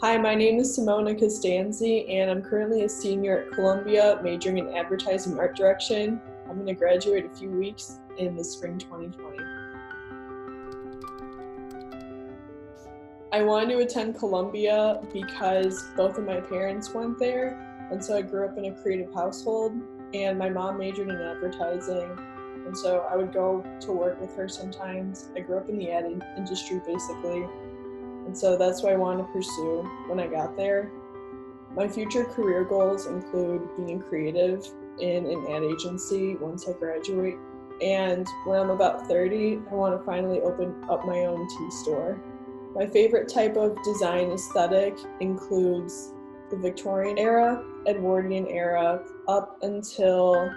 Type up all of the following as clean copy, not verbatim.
Hi, my name is Simona Costanzi, and I'm currently a senior at Columbia, majoring in advertising art direction. I'm going to graduate a few weeks in the spring 2020. I wanted to attend Columbia because both of my parents went there, and so I grew up in a creative household, and my mom majored in advertising, and so I would go to work with her sometimes. I grew up in the ad industry basically, and so that's what I wanted to pursue when I got there. My future career goals include being creative in an ad agency once I graduate, and when I'm about 30, I want to finally open up my own tea store. My favorite type of design aesthetic includes the Victorian era, Edwardian era, up until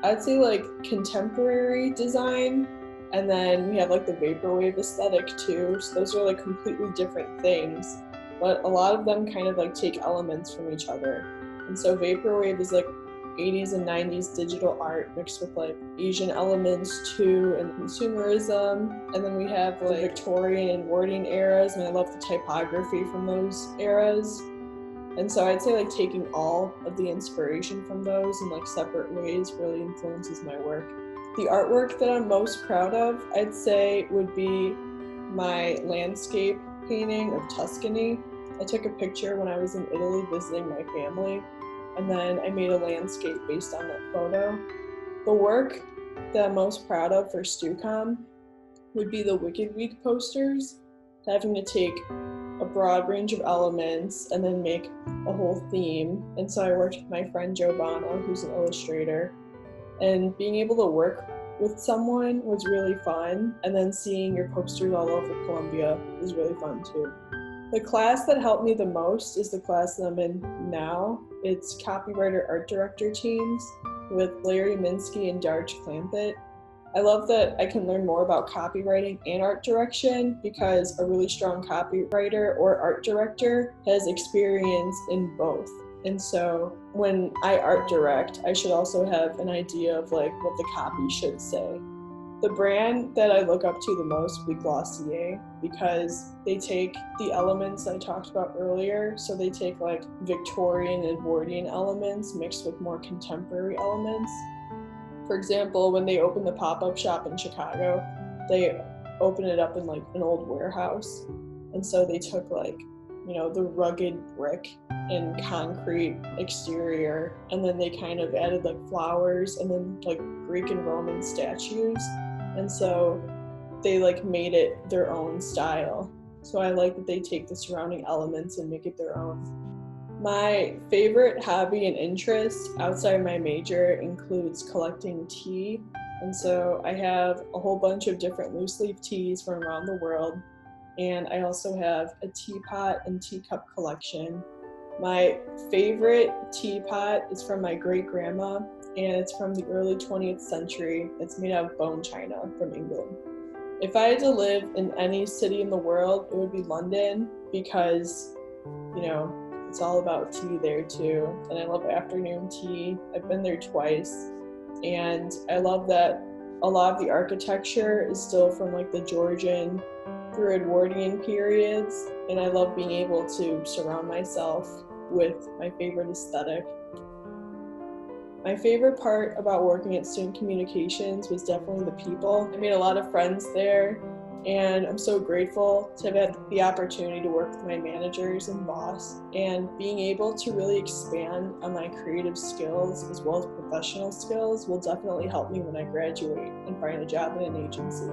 I'd say like contemporary design, and then we have like the vaporwave aesthetic too. So those are like completely different things, but a lot of them kind of like take elements from each other. And so vaporwave is like 80s and 90s digital art mixed with like Asian elements too, and consumerism. And then we have like the Victorian and Edwardian eras, and I love the typography from those eras. And so I'd say like taking all of the inspiration from those in like separate ways really influences my work. The artwork that I'm most proud of, I'd say, would be my landscape painting of Tuscany. I took a picture when I was in Italy visiting my family, and then I made a landscape based on that photo. The work that I'm most proud of for StuCom would be the Wicked Week posters, having to take a broad range of elements and then make a whole theme. And so I worked with my friend Joe Bono, who's an illustrator, and being able to work with someone was really fun, and then seeing your posters all over Columbia was really fun too. The class that helped me the most is the class that I'm in now. It's copywriter art director teams with Larry Minsky and Darge Clampett. I love that I can learn more about copywriting and art direction because a really strong copywriter or art director has experience in both. And so when I art direct, I should also have an idea of like what the copy should say. The brand that I look up to the most would be Glossier, because they take the elements I talked about earlier. So they take like Victorian and Edwardian elements mixed with more contemporary elements. For example, when they opened the pop-up shop in Chicago, they opened it up in like an old warehouse. And so they took like, the rugged brick and concrete exterior, and then they kind of added like flowers and then like Greek and Roman statues. And so they like made it their own style. So I like that they take the surrounding elements and make it their own. My favorite hobby and interest outside of my major includes collecting tea. And so I have a whole bunch of different loose leaf teas from around the world. And I also have a teapot and teacup collection. My favorite teapot is from my great grandma, and it's from the early 20th century. It's made out of bone china from England. If I had to live in any city in the world, it would be London, because, it's all about tea there too. And I love afternoon tea. I've been there twice. And I love that a lot of the architecture is still from like the Georgian through Edwardian periods. And I love being able to surround myself with my favorite aesthetic. My favorite part about working at student communications was definitely the people. I made a lot of friends there, and I'm so grateful to have had the opportunity to work with my managers and boss, and being able to really expand on my creative skills as well as professional skills will definitely help me when I graduate and find a job in an agency.